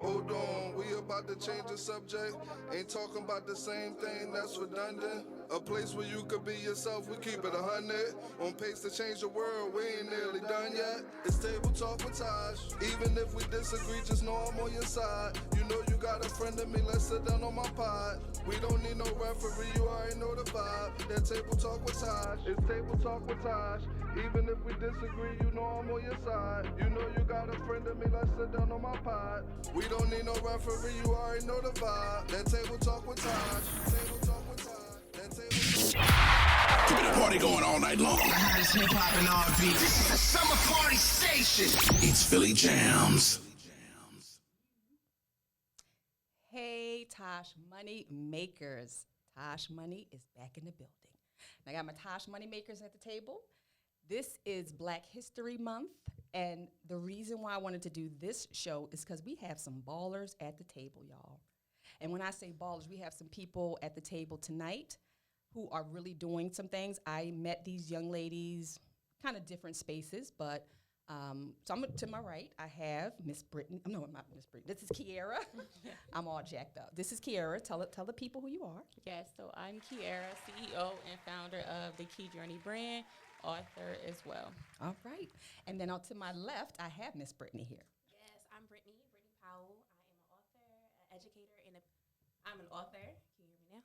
Hold on, we about to change the subject. Ain't talking about the same thing, that's redundant. A place where you could be yourself, we keep it 100. On pace to change the world, we ain't nearly done yet. It's table talk with Taj. Even if we disagree, just know I'm on your side. You know you got a friend of me, let's sit down on my pod. We don't need no referee, you already know the vibe. That table talk with Taj. It's table talk with Taj. Even if we disagree, you know I'm on your side. You know you got a friend of me, let's sit down on my pod. We don't need no referee, you already know the vibe. That table talk with Taj. Table talk with Taj. That table talk. Keeping the party going all night long. The hottest hip hop and R&B. This is a summer party station. It's Philly Jams. Hey, Tosh Money Makers. Tosh Money is back in the building. I got my Tosh Money Makers at the table. This is Black History Month, and the reason why I wanted to do this show is because we have some ballers at the table, y'all. And when I say ballers, we have some people at the table tonight who are really doing some things. I met these young ladies, kind of different spaces, but so I'm to my right, I have Miss Brittany. No, not Miss Brittany. This is Kiera. I'm all jacked up. This is Kiera. Tell the people who you are. Yes, so I'm Kiera, CEO and founder of the Key Journey brand, author as well. All right. And then on to my left, I have Miss Brittany here. Yes, I'm Brittany Powell. I am an author, an educator, I'm an author. Can you hear me now?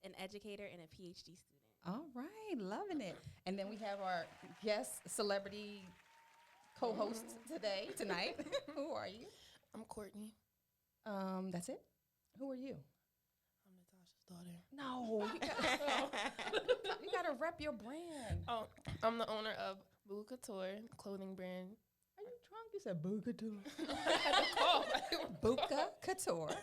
An educator and a PhD student. All right, loving it. And then we have our guest celebrity co-host tonight. Who are you? I'm Courtney. That's it? Who are you? I'm Natasha's daughter. No, you gotta rep your brand. Oh, I'm the owner of Buka Couture clothing brand. Are you drunk? You said Buka Couture. Buka Couture.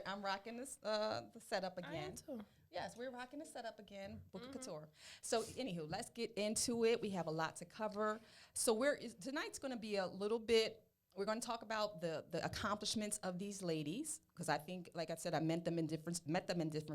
I'm rocking this the setup again. I am too. Yes, we're rocking the setup again, Buka Couture. So, anywho, let's get into it. We have a lot to cover. So, tonight's going to be a little bit. We're going to talk about the accomplishments of these ladies because I think, like I said, I met them in different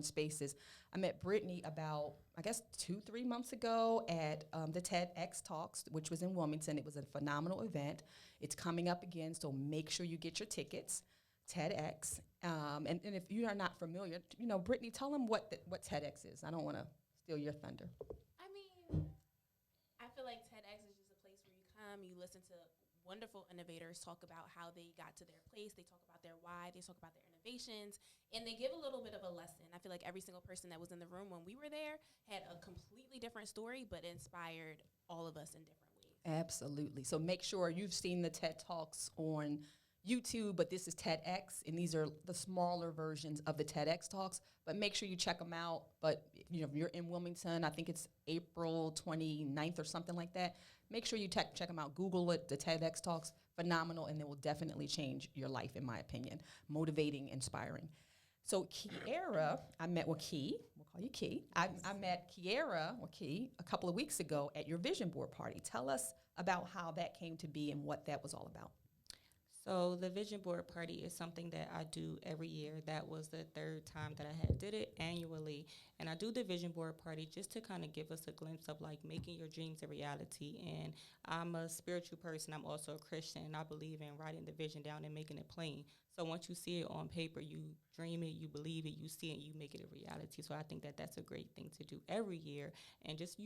spaces. I met Brittany about, I guess, 2-3 months ago at the TEDx Talks, which was in Wilmington. It was a phenomenal event. It's coming up again, so make sure you get your tickets. TEDx. And if you are not familiar, Brittany, tell them what TEDx is. I don't want to steal your thunder. I mean, I feel like TEDx is just a place where you come, you listen to wonderful innovators talk about how they got to their place. They talk about their why. They talk about their innovations. And they give a little bit of a lesson. I feel like every single person that was in the room when we were there had a completely different story, but inspired all of us in different ways. Absolutely. So make sure you've seen the TED Talks on YouTube, but this is TEDx, and these are the smaller versions of the TEDx Talks. But make sure you check them out. But if you're in Wilmington, I think it's April 29th or something like that. Make sure you check them out. Google it, the TEDx Talks, phenomenal, and it will definitely change your life, in my opinion. Motivating, inspiring. So Kiera, I met with Key. We'll call you Key. I met Kiera, or Key, a couple of weeks ago at your vision board party. Tell us about how that came to be and what that was all about. So the vision board party is something that I do every year. That was the third time that I had did it annually. And I do the vision board party just to kind of give us a glimpse of like making your dreams a reality. And I'm a spiritual person. I'm also a Christian. And I believe in writing the vision down and making it plain. So once you see it on paper, you dream it, you believe it, you see it, you make it a reality. So I think that that's a great thing to do every year. And just,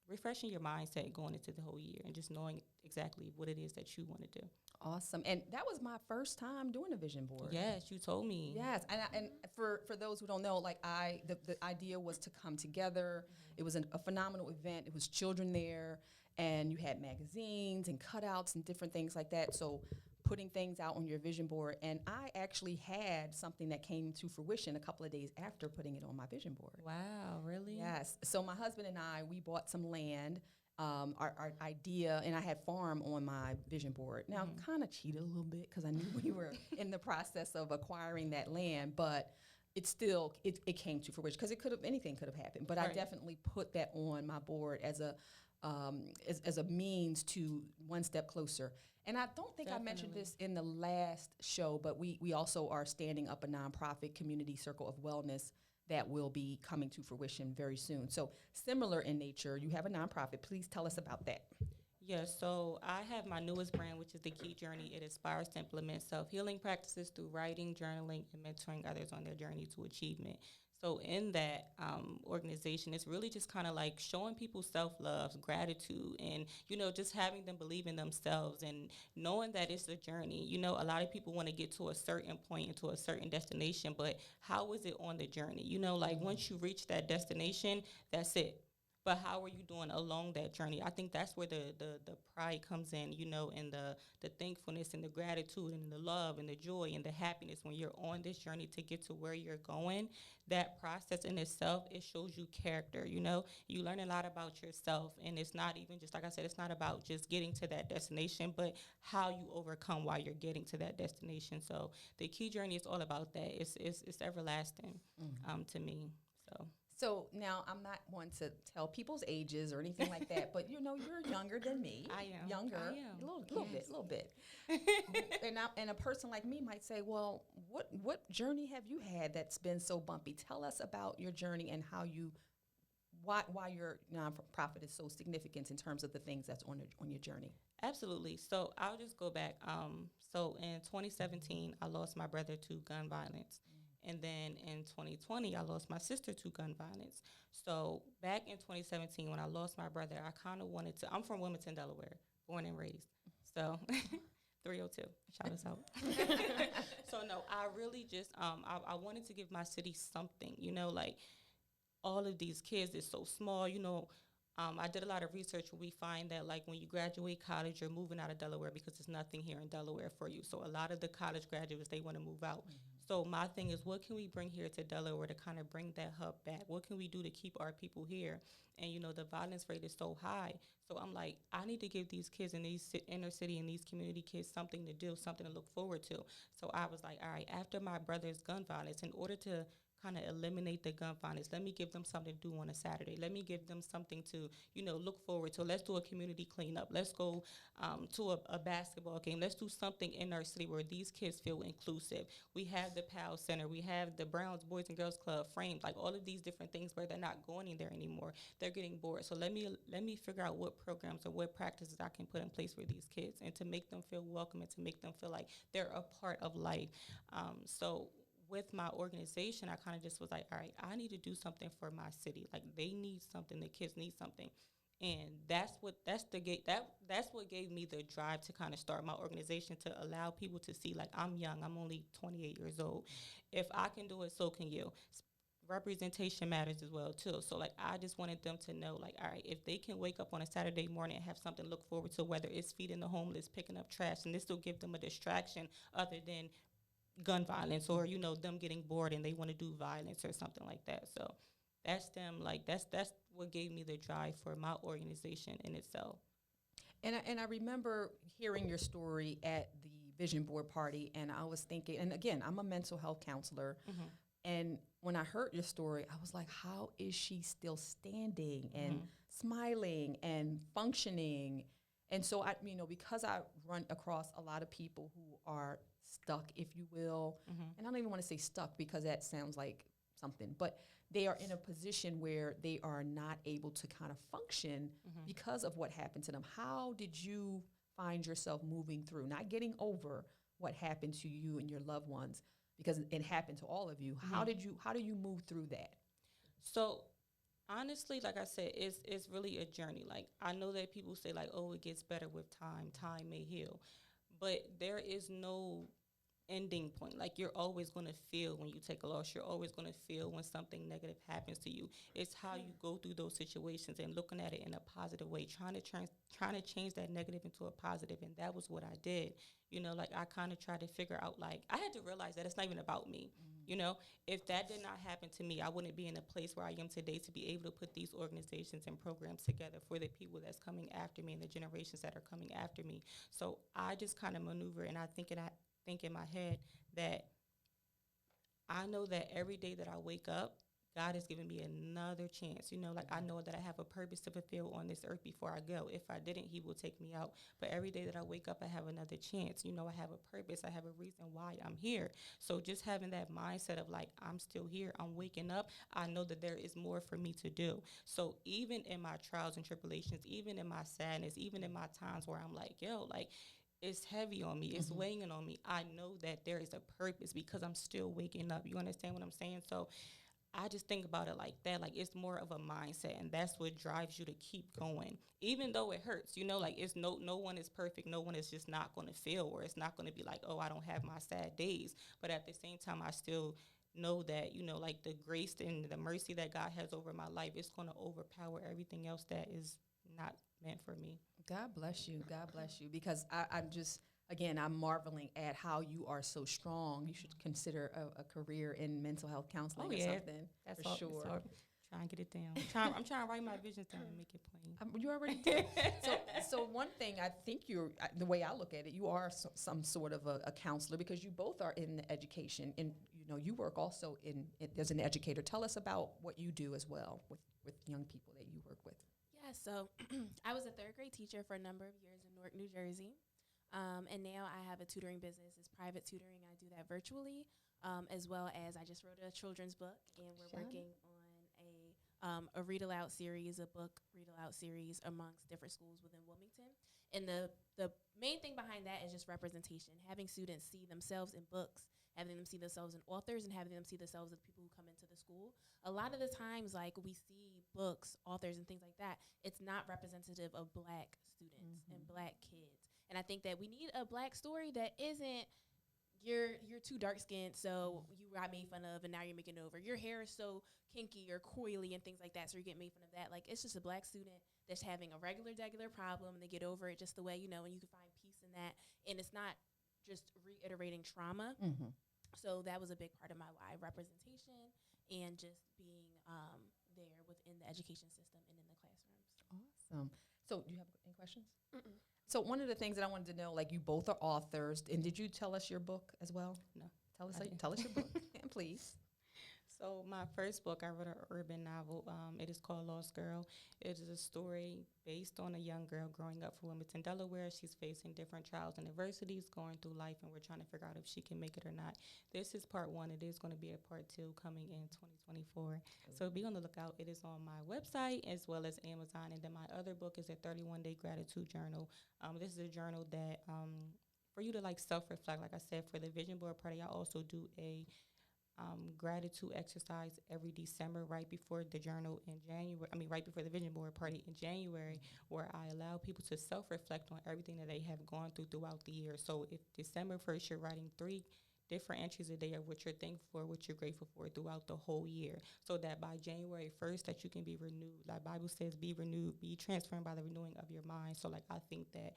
refreshing your mindset going into the whole year and just knowing exactly what it is that you want to do. Awesome. And that was my first time doing a vision board. Yes, you told me. Yes. And for those who don't know, like the idea was to come together. It was a phenomenal event. It was children there, and you had magazines and cutouts and different things like that. So putting things out on your vision board. And I actually had something that came to fruition a couple of days after putting it on my vision board. Wow, really? Yes. So my husband and I, we bought some land. Our idea, and I had farm on my vision board. Now, kind of cheated a little bit because I knew we were in the process of acquiring that land, but it still, it came to fruition because anything could have happened. But right. I definitely put that on my board as a means to one step closer. And I don't think I mentioned this in the last show, but we also are standing up a nonprofit community circle of wellness that will be coming to fruition very soon. So similar in nature, you have a nonprofit. Please tell us about that. Yes, so I have my newest brand, which is The Key Journey. It aspires to implement self-healing practices through writing, journaling, and mentoring others on their journey to achievement. So in that organization, it's really just kind of like showing people self-love, gratitude, and, just having them believe in themselves and knowing that it's a journey. A lot of people want to get to a certain point and to a certain destination, but how is it on the journey? Like once you reach that destination, that's it. But how are you doing along that journey? I think that's where the pride comes in, and the thankfulness and the gratitude and the love and the joy and the happiness when you're on this journey to get to where you're going. That process in itself, it shows you character, You learn a lot about yourself, and it's not even just, like I said, it's not about just getting to that destination, but how you overcome while you're getting to that destination. So the key journey is all about that. It's everlasting to me, so. So now I'm not one to tell people's ages or anything like that, but you're younger than me. I am. Younger. I am. A little bit. And a person like me might say, well, what journey have you had that's been so bumpy? Tell us about your journey and why your nonprofit is so significant in terms of the things that's on your journey. Absolutely. So I'll just go back. So in 2017, I lost my brother to gun violence. And then in 2020, I lost my sister to gun violence. So back in 2017, when I lost my brother, I kind of wanted to, I'm from Wilmington, Delaware, born and raised. So 302, shout us out. So no, I really just, I wanted to give my city something, like all of these kids is so small, I did a lot of research where we find that, like, when you graduate college, you're moving out of Delaware because there's nothing here in Delaware for you. So a lot of the college graduates, they want to move out. So my thing is, what can we bring here to Delaware to kind of bring that hub back? What can we do to keep our people here? And, the violence rate is so high. So I'm like, I need to give these kids in these inner city and these community kids something to do, something to look forward to. So I was like, all right, after my brother's gun violence, in order to kind of eliminate the gun violence, let me give them something to do on a Saturday. Let me give them something to, look forward to. Let's do a community cleanup. Let's go to a basketball game. Let's do something in our city where these kids feel inclusive. We have the PAL Center. We have the Browns Boys and Girls Club, Framed, like all of these different things where they're not going in there anymore. They're getting bored. So let me figure out what programs or what practices I can put in place for these kids and to make them feel welcome and to make them feel like they're a part of life. So with my organization, I kind of just was like, all right, I need to do something for my city. Like, they need something, the kids need something. And that's what gave me the drive to kind of start my organization, to allow people to see, like, I'm young, I'm only 28 years old. If I can do it, so can you. Representation matters as well too. So, like, I just wanted them to know, like, all right, if they can wake up on a Saturday morning and have something to look forward to, whether it's feeding the homeless, picking up trash, and this will give them a distraction other than gun violence or, them getting bored and they want to do violence or something like that. So that's them, like, that's what gave me the drive for my organization in itself. And I remember hearing your story at the vision board party, and I was thinking, and again, I'm a mental health counselor, and when I heard your story, I was like, how is she still standing and smiling and functioning? And so because I run across a lot of people who are stuck, if you will, and I don't even want to say stuck because that sounds like something, but they are in a position where they are not able to kind of function because of what happened to them. How did you find yourself moving through, not getting over what happened to you and your loved ones, because it happened to all of you? How do you move through that? So honestly, like I said, it's really a journey. Like, I know that people say, like, oh, it gets better with time. Time may heal. But there is no ending point. Like, you're always going to feel when you take a loss. You're always going to feel when something negative happens to you. It's how you go through those situations and looking at it in a positive way, trying to change that negative into a positive. And that was what I did. Like, I kind of tried to figure out, like, I had to realize that it's not even about me. If that did not happen to me, I wouldn't be in a place where I am today to be able to put these organizations and programs together for the people that's coming after me and the generations that are coming after me. So I just kind of maneuver, and I think in my head that I know that every day that I wake up, God has given me another chance. You know, like I know that I have a purpose to fulfill on this earth before I go. If I didn't, he will take me out. But every day that I wake up, I have another chance. You know, I have a purpose. I have a reason why I'm here. So just having that mindset of like, I'm still here, I'm waking up, I know that there is more for me to do. So even in my trials and tribulations, even in my sadness, even in my times where I'm like, yo, like, it's heavy on me, it's weighing on me, I know that there is a purpose because I'm still waking up. You understand what I'm saying? So I just think about it like that. Like, it's more of a mindset, and that's what drives you to keep going, even though it hurts. You know, like, it's no one is perfect. No one is just not going to fail, or it's not going to be like, oh, I don't have my sad days. But at the same time, I still know that, you know, like, the grace and the mercy that God has over my life, it's going to overpower everything else that is not meant for me. God bless you. God bless you. Because I'm just, again, I'm marveling at how you are so strong. You should consider a career in mental health counseling or something. That's for all, sure. That's all. Try and get it down. I'm trying to write my visions down and make it plain. You already did. So one thing, I think the way I look at it, you are some sort of a counselor, because you both are in education, and you know you work also as an educator. Tell us about what you do as well with young people that you work with. Yeah, so I was a third grade teacher for a number of years in Newark, New Jersey. And now I have a tutoring business. It's private tutoring. I do that virtually, as well as I just wrote a children's book, and we're working on a read aloud series, a book read aloud series amongst different schools within Wilmington. And the main thing behind that is just representation, having students see themselves in books, having them see themselves in authors, and having them see themselves in people who come into the school. A lot of the times, like, we see books, authors, and things like that, it's not representative of Black students and Black kids. And I think that we need a Black story that isn't, you're too dark-skinned, so you got made fun of, and now you're making it over. Your hair is so kinky or coily and things like that, so you're getting made fun of that. Like, it's just a Black student that's having a regular problem, and they get over it just the way, you know, and you can find peace in that. And it's not just reiterating trauma. So that was a big part of my why, representation and just being there within the education system and in the classrooms. Awesome. So do you have any questions? So one of the things that I wanted to know, like, you both are authors, and did you tell us your book as well? No. Tell us your book, please. So my first book, I wrote an urban novel. It is called Lost Girl. It is a story based on a young girl growing up from Wilmington, Delaware. She's facing different trials and adversities, going through life, and we're trying to figure out if she can make it or not. This is part one. It is going to be a part two coming in 2024. So be on the lookout. It is on my website as well as Amazon. And then my other book is a 31-day gratitude journal. This is a journal that for you to, like, self-reflect. Like I said, for the vision board party, I also do a gratitude exercise every December, right before the journal in January. Right before the vision board party in January, where I allow people to self-reflect on everything that they have gone throughout the year. So if December 1st, you're writing 3 different entries a day of what you're thankful for, what you're grateful for throughout the whole year, so that by January 1st that you can be renewed. Like Bible says, be renewed, be transformed by the renewing of your mind. So, like, I think that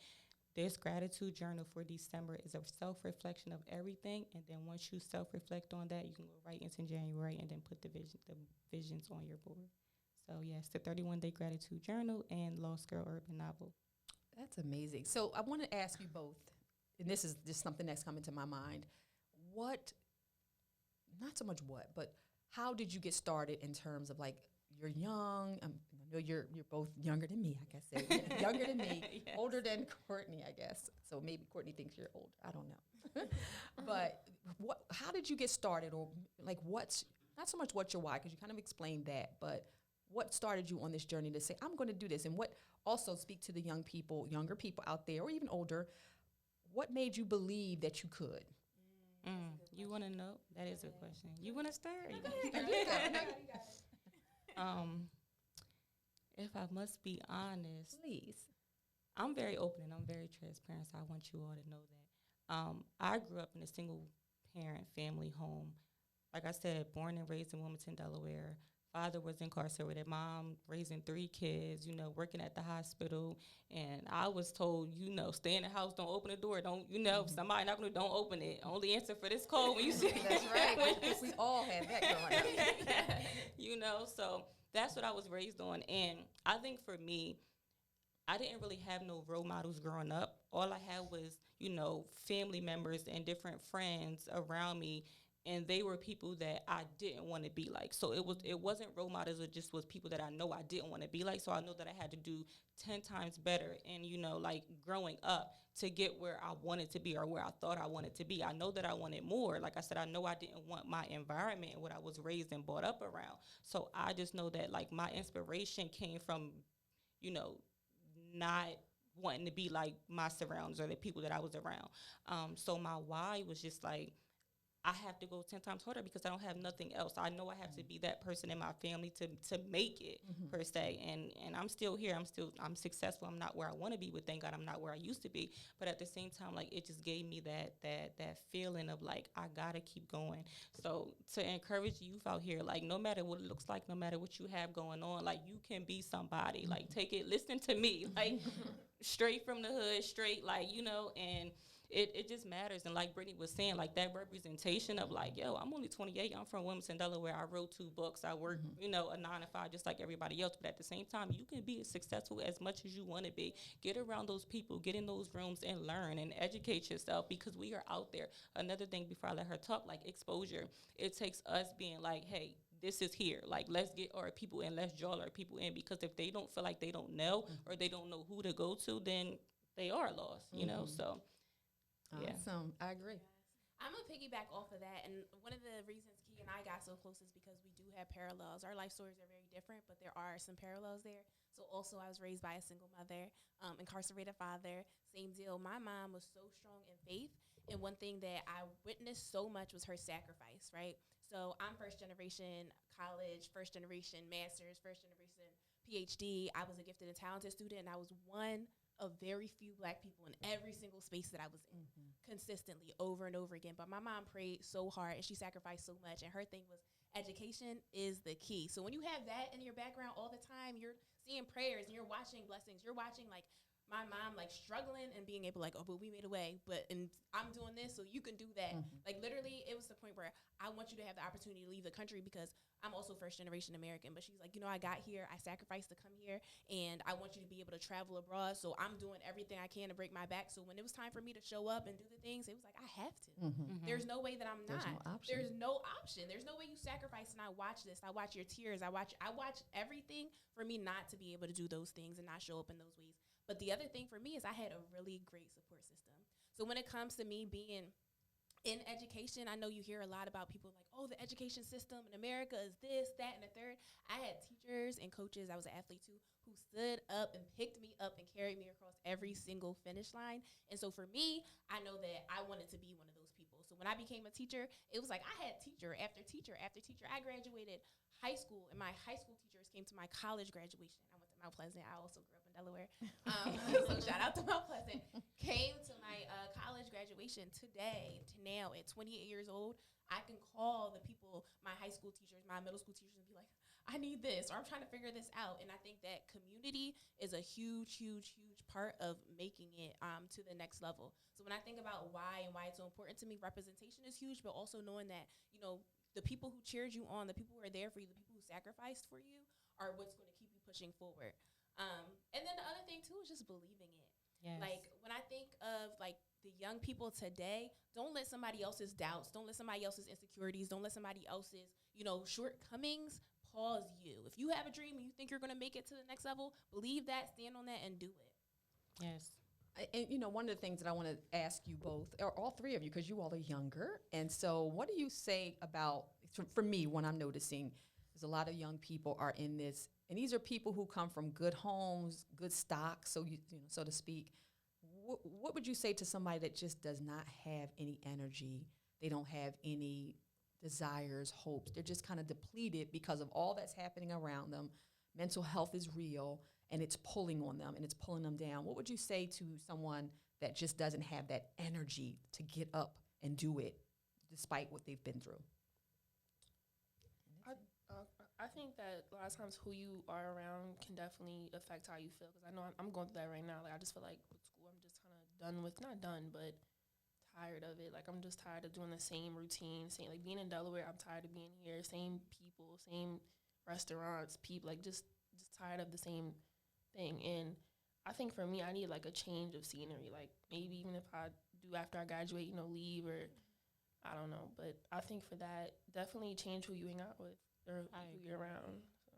this gratitude journal for December is a self-reflection of everything, and then once you self-reflect on that, you can go right into January and then put the visions on your board. So yes, the 31-day gratitude journal and Lost Girl urban novel. That's amazing. So I want to ask you both, and this is just something that's coming to my mind. Not so much but how did you get started in terms of, like, you're young, I know you're both younger than me, I guess. Younger than me, yes. Older than Courtney, I guess. So maybe Courtney thinks you're old. I don't know. But how did you get started, or, like, not so much what's your why, because you kind of explained that, but what started you on this journey to say, I'm going to do this? And what also speak to the younger people out there, or even older, what made you believe that you could? You want to know? That is a question. You want to start? If I must be honest, Please. I'm very open and I'm very transparent, so I want you all to know that. I grew up in a single parent family home. Like I said, born and raised in Wilmington, Delaware. Father was incarcerated. Mom raising 3 kids, working at the hospital. And I was told, stay in the house, don't open the door. Don't, if somebody knocking on the door, don't open it. Only answer for this code when you see it. That's right. We all had that growing up. So that's what I was raised on. And I think for me, I didn't really have no role models growing up. All I had was, family members and different friends around me. and they were people that I didn't want to be like. So it wasn't role models, it just was people that I know I didn't want to be like. So I know that I had to do 10 times better, and like growing up to get where I wanted to be, or where I thought I wanted to be. I know that I wanted more. Like I said, I know I didn't want my environment and what I was raised and brought up around. So I just know that like my inspiration came from, not wanting to be like my surroundings or the people that I was around. So my why was just like, I have to go 10 times harder because I don't have nothing else. I know I have to be that person in my family to make it, per se. And I'm still here. I'm successful. I'm not where I want to be, but thank God I'm not where I used to be. But at the same time, like, it just gave me that feeling of like, I gotta keep going. So to encourage youth out here, like, no matter what it looks like, no matter what you have going on, like, you can be somebody. Like, take it, listen to me, like, straight from the hood, straight, like, and it just matters. And like Brittany was saying, like, that representation of like, yo, I'm only 28. I'm from Wilmington, Delaware. I wrote 2 books. I work, a 9 to 5 just like everybody else. But at the same time, you can be as successful as much as you want to be. Get around those people, get in those rooms and learn and educate yourself, because we are out there. Another thing before I let her talk, like exposure. It takes us being like, hey, this is here. Like, let's get our people in. Let's draw our people in, because if they don't feel like they don't know or they don't know who to go to, then they are lost, So, yeah. Awesome. I agree. I'm going to piggyback off of that. And one of the reasons Key and I got so close is because we do have parallels. Our life stories are very different, but there are some parallels there. So also, I was raised by a single mother, incarcerated father. Same deal. My mom was so strong in faith. And one thing that I witnessed so much was her sacrifice, right? So I'm first generation college, first generation master's, first generation PhD. I was a gifted and talented student, and I was one of very few Black people in every single space that I was in, consistently over and over again. But my mom prayed so hard, and she sacrificed so much, and her thing was education is the key. So when you have that in your background all the time, you're seeing prayers and you're watching blessings. You're watching like my mom like struggling and being able like, oh, but we made a way, and I'm doing this, so you can do that. Like literally, it was the point where I want you to have the opportunity to leave the country, because I'm also first generation American. But she's like, I got here, I sacrificed to come here, and I want you to be able to travel abroad. So I'm doing everything I can to break my back. So when it was time for me to show up and do the things, it was like, I have to. There's no way that I'm not. There's no option. There's no way you sacrifice. And I watch this. I watch your tears. I watch everything for me not to be able to do those things and not show up in those ways. But the other thing for me is I had a really great support system. So when it comes to me being in education, I know you hear a lot about people like, oh, the education system in America is this, that, and the third. I had teachers and coaches, I was an athlete too, who stood up and picked me up and carried me across every single finish line. And so for me, I know that I wanted to be one of those people. So when I became a teacher, it was like I had teacher after teacher after teacher. I graduated high school, and my high school teachers came to my college graduation. I went to Mount Pleasant. I also grew up in Delaware. So shout out to Mount Pleasant. Came to my college graduation today to now at 28 years old. I can call the people, my high school teachers, my middle school teachers, and be like, I need this, or I'm trying to figure this out. And I think that community is a huge, huge, huge part of making it to the next level. So when I think about why and why it's so important to me, representation is huge, but also knowing that, the people who cheered you on, the people who are there for you, the people who sacrificed for you are what's going to keep you pushing forward. And then the other thing, too, is just believing it. Yes. Like, when I think of, like, the young people today, don't let somebody else's doubts, don't let somebody else's insecurities, don't let somebody else's, shortcomings pause you. If you have a dream and you think you're going to make it to the next level, believe that, stand on that, and do it. Yes. And, one of the things that I want to ask you both, or all three of you, because you all are younger. And so what do you say about, for me, what I'm noticing is a lot of young people are in this, and these are people who come from good homes, good stock, so so to speak. What would you say to somebody that just does not have any energy? They don't have any desires, hopes. They're just kind of depleted because of all that's happening around them. Mental health is real, and it's pulling on them, and it's pulling them down. What would you say to someone that just doesn't have that energy to get up and do it despite what they've been through? I think that a lot of times who you are around can definitely affect how you feel. Because I know I'm going through that right now. Like, I just feel like with school, I'm just kind of not done, but tired of it. Like, I'm just tired of doing the same routine. Like, being in Delaware, I'm tired of being here. Same people, same restaurants, people. Like, just tired of the same thing. And I think for me, I need, like, a change of scenery. Like, maybe even if I do after I graduate, leave or I don't know, but I think for that, definitely change who you hang out with or who you're around. So.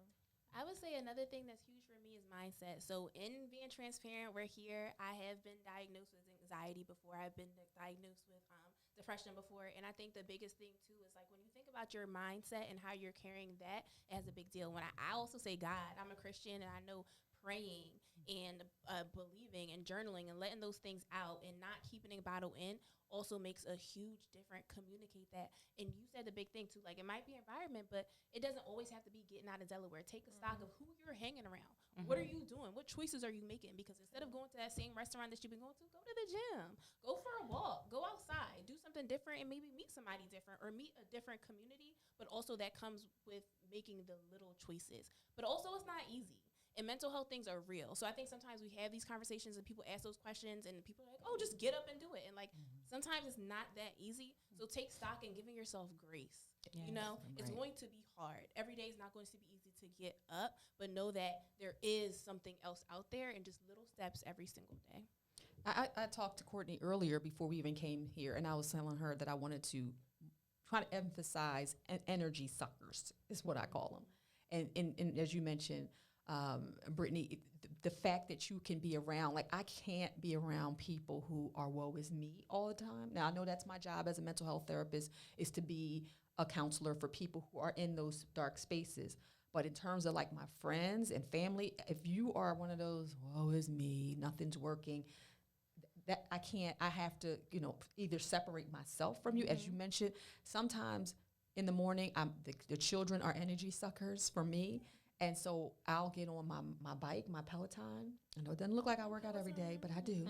I would say another thing that's huge for me is mindset. So in being transparent, we're here. I have been diagnosed with anxiety before. I've been diagnosed with depression before. And I think the biggest thing, too, is like when you think about your mindset and how you're carrying that, it has a big deal. When I also say God, I'm a Christian, and I know praying and believing and journaling and letting those things out and not keeping it bottled in also makes a huge difference. Communicate that. And you said the big thing too, like it might be environment, but it doesn't always have to be getting out of Delaware. Take a stock of who you're hanging around. What are you doing? What choices are you making? Because instead of going to that same restaurant that you've been going to, go to the gym, go for a walk, go outside, do something different, and maybe meet somebody different or meet a different community. But also that comes with making the little choices. But also it's not easy. And mental health things are real. So I think sometimes we have these conversations and people ask those questions and people are like, oh, just get up and do it. And like sometimes it's not that easy. So take stock in giving yourself grace. Yes, you know, it's going to be hard. Every day is not going to be easy to get up, but know that there is something else out there and just little steps every single day. I talked to Courtney earlier before we even came here, and I was telling her that I wanted to try to emphasize energy suckers is what I call them. And as you mentioned, Brittany, the fact that you can be around, like I can't be around people who are woe is me all the time. Now, I know that's my job as a mental health therapist is to be a counselor for people who are in those dark spaces. But in terms of like my friends and family, if you are one of those, woe is me, nothing's working, that I have to, either separate myself from you. As you mentioned, sometimes in the morning, the children are energy suckers for me. And so I'll get on my bike, my Peloton. I know it doesn't look like I work out every day, but I do.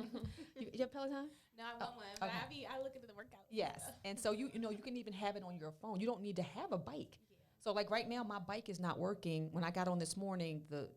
You have Peloton? No, I want one, but okay. I look into the workout. Yes, and so you can even have it on your phone. You don't need to have a bike. Yeah. So like right now, my bike is not working. When I got on this morning, the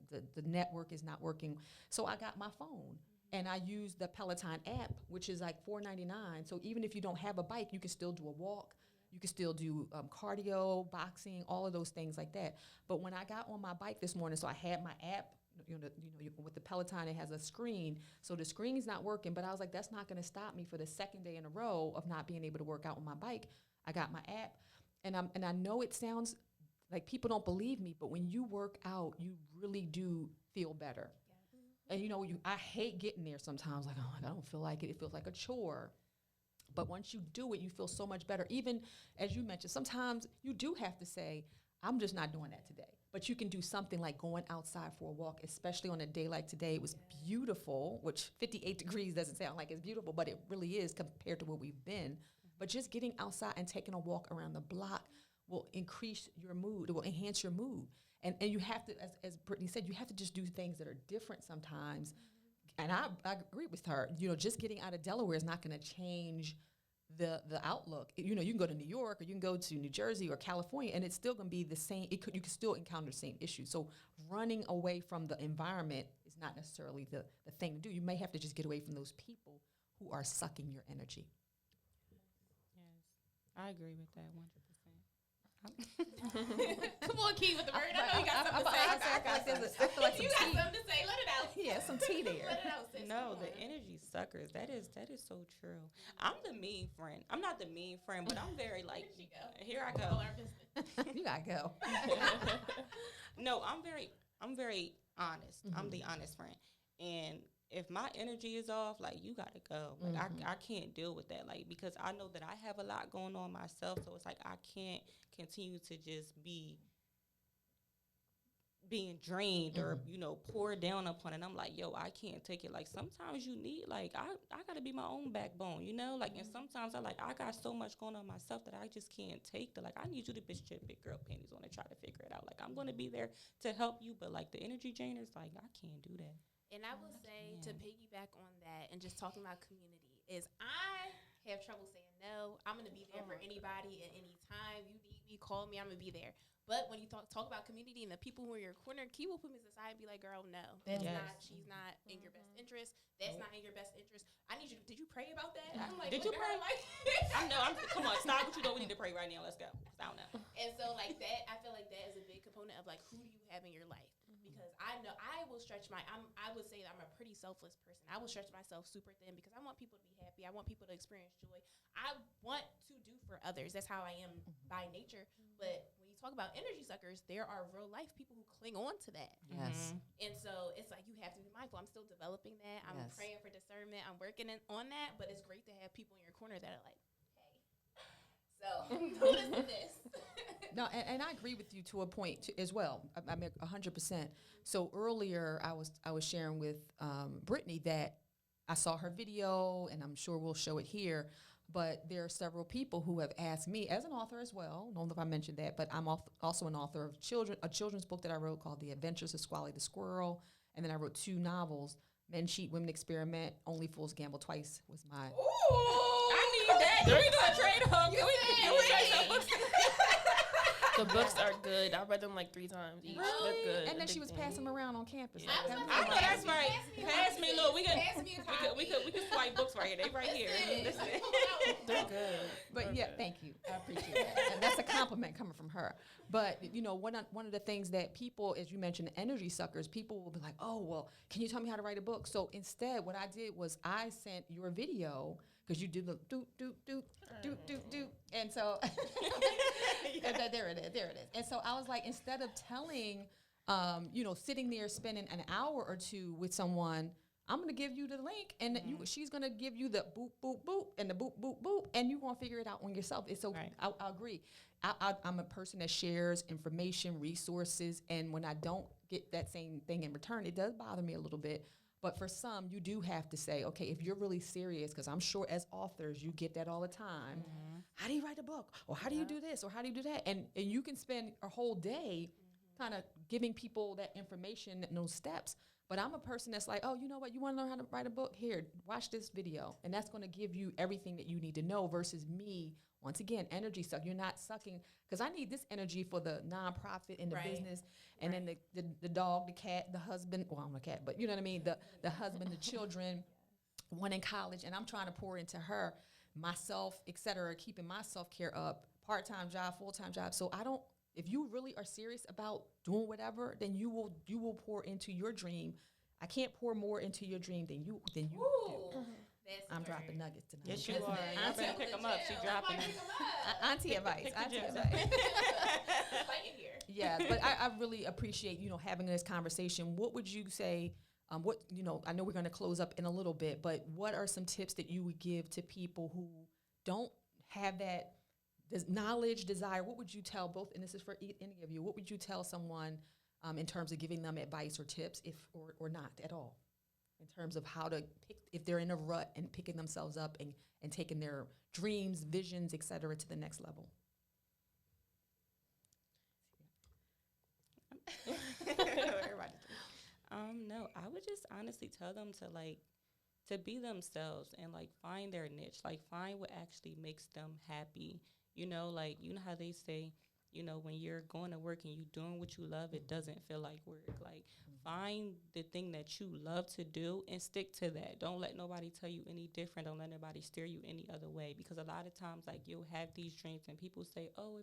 network is not working. So I got my phone. And I use the Peloton app, which is like $4.99. So even if you don't have a bike, you can still do a walk. You can still do cardio, boxing, all of those things like that. But when I got on my bike this morning, so I had my app, with the Peloton, it has a screen. So the screen's not working, but I was like, that's not going to stop me for the second day in a row of not being able to work out on my bike. I got my app, and I know it sounds like people don't believe me, but when you work out, you really do feel better. Yeah. And I hate getting there sometimes. Like, oh, I don't feel like it. It feels like a chore. But once you do it, you feel so much better. Even as you mentioned, sometimes you do have to say, I'm just not doing that today. But you can do something like going outside for a walk, especially on a day like today. It was beautiful, which 58 degrees doesn't sound like it's beautiful, but it really is compared to where we've been. But just getting outside and taking a walk around the block will increase your mood. It will enhance your mood. And you have to, as Brittany said, you have to just do things that are different sometimes. And I agree with her. Just getting out of Delaware is not going to change the outlook. You can go to New York or you can go to New Jersey or California, and it's still going to be the same. You can still encounter the same issues. So running away from the environment is not necessarily the thing to do. You may have to just get away from those people who are sucking your energy. Yes, I agree with that 100%. Come on, Key with the bird. I know you got something to say. I feel like you got something to say. Let it out. Yeah, some tea there. Let it out, sis. No, the energy suckers. That is so true. I'm the mean friend. I'm not the mean friend, but I'm very like. Here I go. You gotta go. No, I'm very honest. I'm the honest friend, and if my energy is off, like, you gotta go. Like, I can't deal with that, like, because I know that I have a lot going on myself, so it's like I can't continue to just be being drained or, poured down upon it. And I'm like, yo, I can't take it. Like, sometimes you need, like, I gotta be my own backbone, Like, and sometimes I got so much going on myself that I just can't take the, like, I need you to bitch your big girl panties on and try to figure it out. Like, I'm gonna be there to help you, but, like, the energy drainers, like, I can't do that. And I will say, to piggyback on that and just talking about community, is I have trouble saying no. I'm going to be there for anybody at any time. You need me, call me, I'm going to be there. But when you talk about community and the people who are in your corner, Key will put me aside and be like, girl, no. That's not, she's not in your best interest. That's not in your best interest. I need you, did you pray about that? I'm like, did you pray? Come on, stop what you doing. We need to pray right now. Let's go. I don't know. And so, like, that, I feel like that is a big component of, like, who do you have in your life? because I know I will stretch I would say that I'm a pretty selfless person. I will stretch myself super thin because I want people to be happy. I want people to experience joy. I want to do for others. That's how I am by nature. But when you talk about energy suckers, there are real life people who cling on to that. Yes. And so it's like you have to be mindful. I'm still developing that. I'm Yes. praying for discernment. I'm working on that. But it's great to have people in your corner that are like, hey, so who is this? No, and I agree with you to a point as well. I mean, 100%. So earlier, I was sharing with Brittany that I saw her video, and I'm sure we'll show it here. But there are several people who have asked me, as an author as well. I don't know if I mentioned that, but I'm also an author of a children's book that I wrote called The Adventures of Squally the Squirrel, and then I wrote 2 novels: Men Cheat, Women Experiment, Only Fools Gamble Twice was my. Ooh, I need that. Can we do a trade home? Can we trade some books? The books are good. I read them like 3 times each. Really? They're good. And then she was passing them around on campus. Yeah. Like, I I know that's right. Pass me, look, we can we we can swipe books right here. They right here. Listen. They're good. But yeah, thank you. I appreciate that. And that's a compliment coming from her. But you know, one of the things that people, as you mentioned, energy suckers, people will be like, "Oh, well, can you tell me how to write a book?" So instead, what I did was I sent your video, because you do the do, and so there it is. And so I was like, instead of telling, sitting there spending an hour or 2 with someone, I'm gonna give you the link, and she's gonna give you the boop boop boop and the boop boop boop, and you're gonna figure it out on yourself. It's so Right. I agree. I'm a person that shares information, resources, and when I don't get that same thing in return, it does bother me a little bit. But for some, you do have to say, okay, if you're really serious, because I'm sure as authors, you get that all the time. How do you write a book? Or how do you do this? Or how do you do that? And you can spend a whole day kind of giving people that information and those steps. But I'm a person that's like, oh, you know what? You want to learn how to write a book? Here, watch this video. And that's going to give you everything that you need to know versus me. Once again, energy suck. You're not sucking, because I need this energy for the nonprofit and the business, and then the dog, the cat, the husband. Well, I'm a cat, but you know what I mean. The husband, the children, one in college, and I'm trying to pour into her, myself, etc. Keeping my self-care up, part-time job, full-time job. So I don't. If you really are serious about doing whatever, then you will pour into your dream. I can't pour more into your dream than you do. I'm dropping nuggets tonight. Yes, you are. I better pick them up. She dropping them. Auntie advice. Auntie advice. Fighting here. Yeah, but I really appreciate, having this conversation. What would you say, I know we're going to close up in a little bit, but what are some tips that you would give to people who don't have that knowledge, desire? What would you tell both, and this is for any of you, what would you tell someone in terms of giving them advice or tips, or not at all, in terms of how to pick, if they're in a rut, and picking themselves up and taking their dreams, visions, et cetera, to the next level? No, I would just honestly tell them to be themselves and find their niche, find what actually makes them happy. You know how they say, when you're going to work and you're doing what you love, it doesn't feel like work. Find the thing that you love to do and stick to that. Don't let nobody tell you any different. Don't let nobody steer you any other way. Because a lot of times, you'll have these dreams and people say, oh,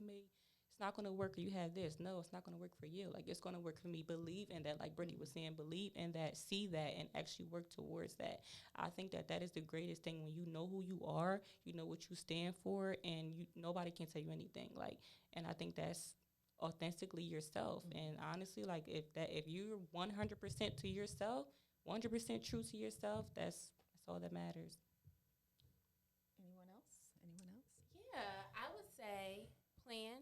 it's not going to work, or you have this. No, it's not going to work for you. It's going to work for me. Believe in that. Like Brittany was saying, believe in that, see that, and actually work towards that. I think that is the greatest thing, when you know who you are, you know what you stand for, and nobody can tell you anything. And I think that's authentically yourself. And honestly, if you're 100% to yourself, 100% true to yourself, that's all that matters. Anyone else? Yeah, I would say plan,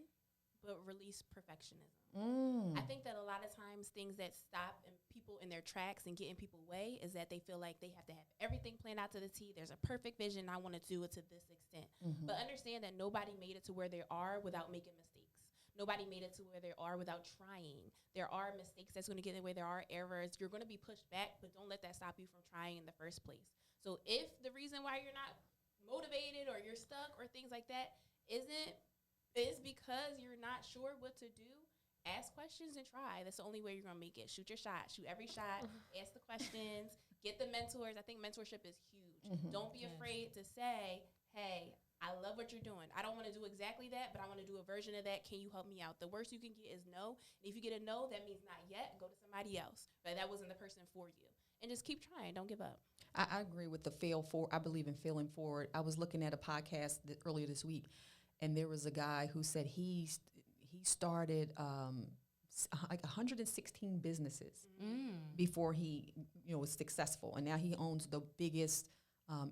but release perfectionism. I think that a lot of times things that stop people in their tracks and get in people's way is that they feel like they have to have everything planned out to the T. There's a perfect vision. I want to do it to this extent. But understand that nobody made it to where they are without making mistakes. Nobody made it to where they are without trying. There are mistakes that's going to get in the way. There are errors. You're going to be pushed back, but don't let that stop you from trying in the first place. So if the reason why you're not motivated or you're stuck or things like that is because you're not sure what to do, ask questions and try. That's the only way you're going to make it. Shoot your shot. Shoot every shot. Ask the questions. Get the mentors. I think mentorship is huge. Don't be afraid to say, hey, I love what you're doing. I don't want to do exactly that, but I want to do a version of that. Can you help me out? The worst you can get is no. And if you get a no, that means not yet. Go to somebody else. But that wasn't the person for you. And just keep trying. Don't give up. I agree with the fail forward. I believe in failing forward. I was looking at a podcast earlier this week, and there was a guy who said he started like 116 businesses before he was successful, and now he owns the biggest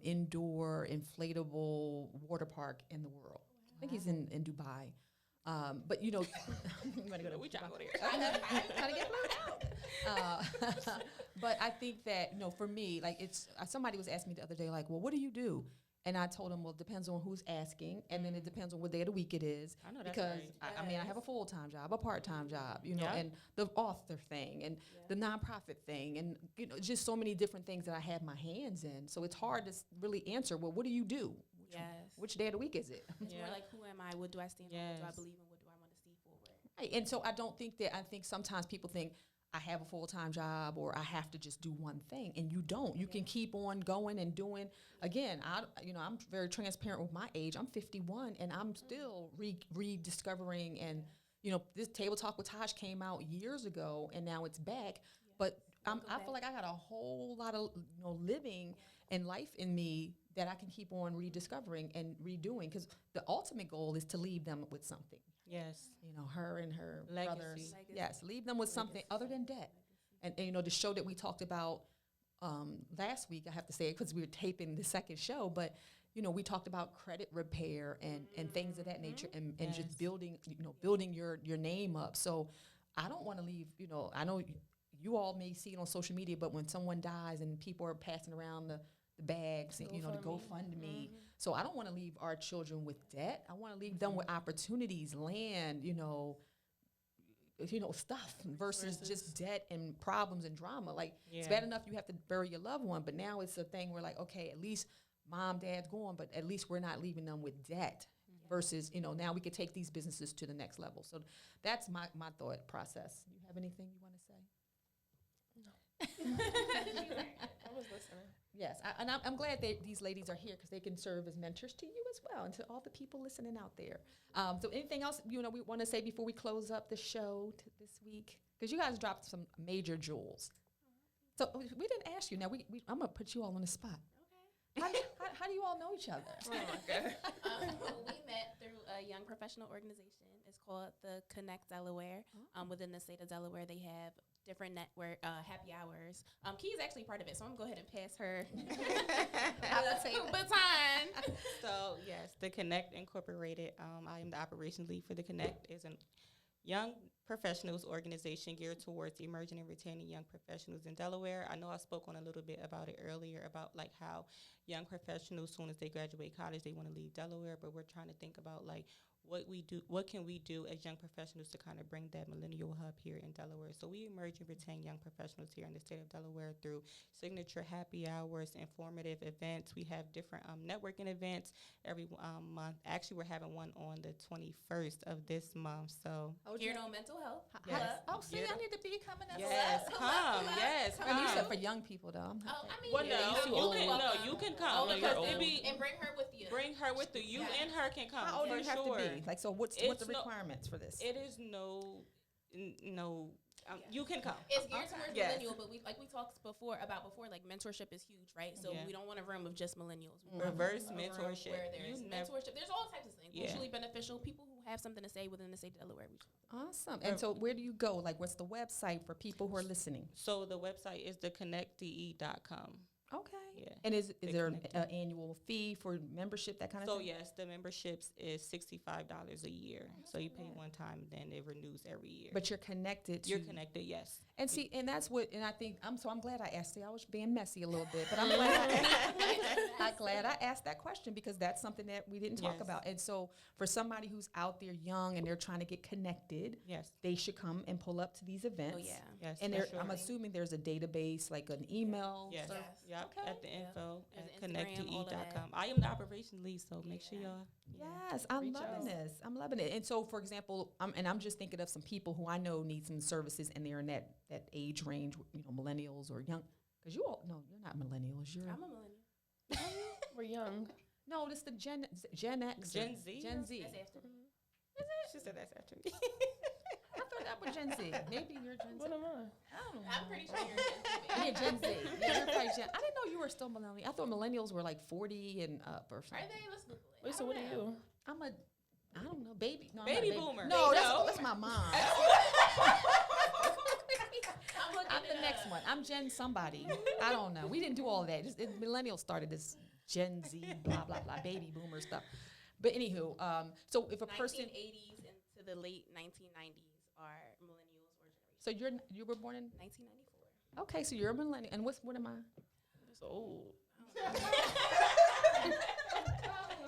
indoor inflatable water park in the world. I think he's in Dubai. But you want to go to We trying to go there. trying to get flued out. But I think that for me, like somebody was asking me the other day, like, well, what do you do? And I told him, well, it depends on who's asking, and then it depends on what day of the week it is. I know that's because right. I mean, I have a full-time job, a part-time job, Yeah. and the author thing, and the nonprofit thing, and just so many different things that I have my hands in. So it's hard to really answer. Well, what do you do? Which day of the week is it? It's more like, who am I? What do I stand for? What do I Yes. believe in? What do I want to see forward? Right. And so I think sometimes people think I have a full-time job or I have to just do one thing, and you don't. You can keep on going and doing. Again, I'm very transparent with my age. I'm 51, and I'm still rediscovering. And this Table Talk with Taj came out years ago, and now it's back. But I feel like I got a whole lot of living and life in me that I can keep on rediscovering and redoing, because the ultimate goal is to leave them with something. Yes. Her and her Legacy. brothers. Yes, leave them with something other than debt. And the show that we talked about last week, I have to say it because we were taping the second show, but we talked about credit repair and things of that nature, and just building your name up. So I don't want to leave. I know you all may see it on social media, but when someone dies and people are passing around the bags and the GoFundMe. So I don't want to leave our children with debt. I want to leave them with opportunities, land, stuff versus just debt and problems and drama. Like it's bad enough you have to bury your loved one, but now it's a thing where like, okay, at least mom, dad's gone, but at least we're not leaving them with debt. Versus, now we could take these businesses to the next level. So that's my thought process. You have anything you want to say? I was listening. Yes, I'm glad that these ladies are here because they can serve as mentors to you as well and to all the people listening out there. So anything else we want to say before we close up the show this week? Because you guys dropped some major jewels. So we didn't ask you. Now I'm gonna put you all on the spot. Okay. How do you all know each other? Oh my God. We met through a young professional organization. It's called the Connect Delaware. Within the state of Delaware, they have different network happy hours. Key's actually part of it, so I'm going to go ahead and pass her the baton. So yes, the Connect Incorporated. I am the operations lead for the Connect. Is a young professionals organization geared towards emerging and retaining young professionals in Delaware. I know I spoke on a little bit about it earlier about like how young professionals, as soon as they graduate college, they want to leave Delaware, but we're trying to think about like what can we do as young professionals to kind of bring that millennial hub here in Delaware. So we emerge and retain young professionals here in the state of Delaware through signature happy hours, informative events. We have different networking events every month. Actually, we're having one on the 21st of this month. So Geared on mental health. Yes. Oh, see, I need to be coming as yes, come. Yes, I mean, you said come. for young people though. Well, you can come. Oh, Because you're it old. be And bring her with you. bring her with you. You and her can come. How old do for you have sure. to be? Like, so what's It's the no- requirements for this? It is you can come. It's geared towards Yes. millennial, but we talked before, like mentorship is huge, right? So Yeah. we don't want a room of just millennials. We Reverse want a room mentorship. where there's You never- mentorship. There's all types of things. Yeah. Mutually beneficial. People who have something to say within the state of Delaware. Awesome. And so where do you go? Like, what's the website for people who are listening? So the website is theconnectde.com. Okay. Yeah. And is there an Connected. annual fee for membership, that kind of So thing? yes, the memberships is $65 a year. So you pay one time, then it renews every year. But you're connected to. You're connected, yes. And see, and that's what, and I think, I'm glad I asked you. I was being messy a little bit, but I'm glad I asked that question because that's something that we didn't talk Yes. about. And so for somebody who's out there young and they're trying to get connected, Yes. they should come and pull up to these events. Oh, yeah. Yes. And for there, sure. I'm assuming there's a database, like an email. Yes. Yes. Yep. Okay. At the info There's at an Instagram, all of that. connectde.com. I am the operations lead, so make sure y'all. Yes, I'm Reach loving out. this. I'm loving it. And so, for example, I'm just thinking of some people who I know need some services, and they're in that age range, millennials or young. Because you all, no, you're not millennials. You're I'm a millennial. We're young. No, this the Gen X. Gen Z? Gen Z. That's after me. She said that's after me. I thought that was Gen Z. Maybe you're Gen Z. What am I? I don't know. I'm pretty sure you're Gen Z. Yeah, Gen Z. Yeah, you're probably Gen. I didn't know you were still millennial. I thought millennials were like 40 and up or Are something. they? Let's Google it. Wait, so what are you? I'm a, I don't know, baby. No, I'm Baby not a boomer. No, No. that's my mom. I'm the next one. I'm Gen somebody. I don't know. We didn't do all that. Just millennials started this Gen Z, blah blah blah, baby boomer stuff. But anywho, so if a person, 1980s into the late 1990s are millennials or generation. so you were born in 1994. okay, so you're a millennial, and what am I? It's old.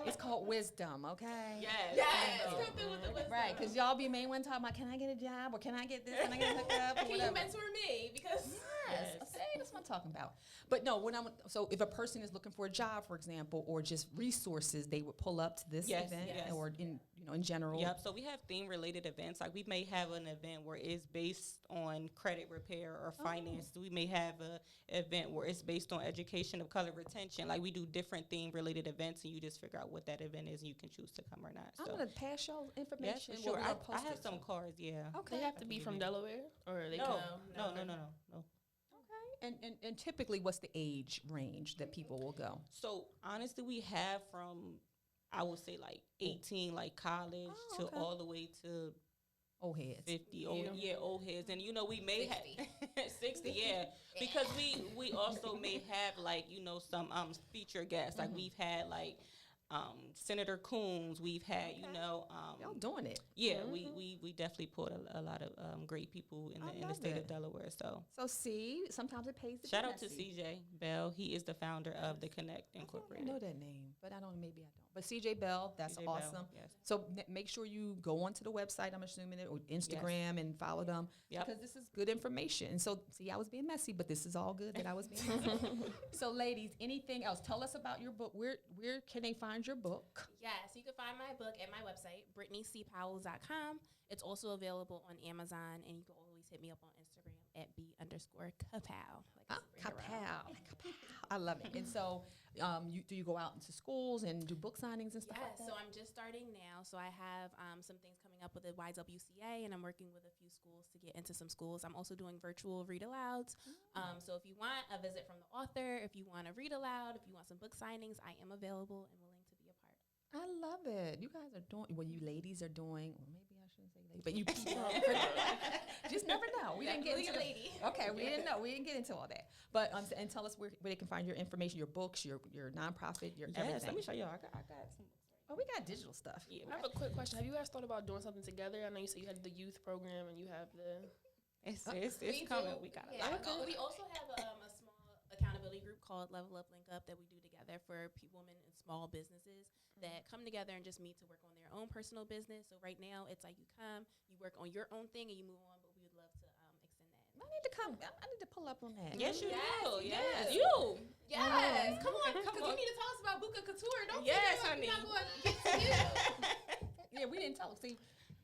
It's called wisdom, okay? Yes. Yes. Thank you. Come through with the wisdom. Right, because y'all be main one talking about, can I get a job or can I get this? Can I get a hookup? Or Can you whatever. mentor me? Because Yes. See, that's what I'm talking about. But no, so if a person is looking for a job, for example, or just resources, they would pull up to this Yes, event yes. or in general. Yep. So we have theme related events. Like we may have an event where it's based on credit repair or finance. We may have a event where it's based on education of color retention. Like we do different theme related events, and you just figure out what that event is, and you can choose to come or not. I'm So going to pass y'all yes, information. for sure. We're I gonna post have it. some cards. Yeah. Okay. They have to be from Delaware, or they No, can. no. Okay. And typically, what's the age range that people will go? So honestly, we have from I would say like 18, like college, Oh, to okay. all the way to Old heads. 50. Old heads, and we may have 60. Yeah, because we also may have like some feature guests. Like we've had like Senator Coons. We've had Y'all doing it. yeah, we definitely pulled a lot of great people in the love state it. of Delaware. So So see, sometimes it pays to shout be out to messy. CJ Bell. He is the founder of the Connect I Incorporated. know that name, but I don't. Maybe I don't. But CJ Bell, that's CJ Bell, awesome. yes. So make sure you go onto the website. I'm assuming it or Instagram and follow them Yep. because this is good information. And so, see, I was being messy, but this is all good that I was being messy. So, ladies, anything else? Tell us about your book. Where can they find your book? yes, you can find my book at my website, BrittanyCPowell.com. It's also available on Amazon, and you can always hit me up on Instagram at @B_Kapow. Like a superhero. Kapow. I love it. And so, do you go out into schools and do book signings and stuff like Yes, that? so I'm just starting now. So I have some things coming up with the YWCA, and I'm working with a few schools to get into some schools. I'm also doing virtual read alouds. So if you want a visit from the author, if you want to read aloud, if you want some book signings, I am available and willing to be a part. I love it. You guys are doing, well, you ladies are doing, well, maybe I shouldn't say ladies, but you people just never know. We didn't get into Definitely a lady. Okay, we didn't know. We didn't get into all that. But and tell us where they can find your information, your books, your nonprofit, your Yes, everything. let me show y'all. I got some. Oh, we got digital stuff. Yeah, I have a quick question. Have you guys thought about doing something together? I know you said you had the youth program and you have the. it's We coming. do- We got a yeah, lot. we also have a small accountability group called Level Up Link Up that we do together for women in small businesses that come together and just meet to work on their own personal business. So right now, it's like you come, you work on your own thing, and you move on. But we would love to extend that. I need to come. I need to pull up on that. Yes, you Yes, do. yes. Yes, you. Yes, come on, because on. you need to tell us about Buka Couture. Don't Yes, feel like honey. we're not going to get to you. Yeah, we didn't tell. See,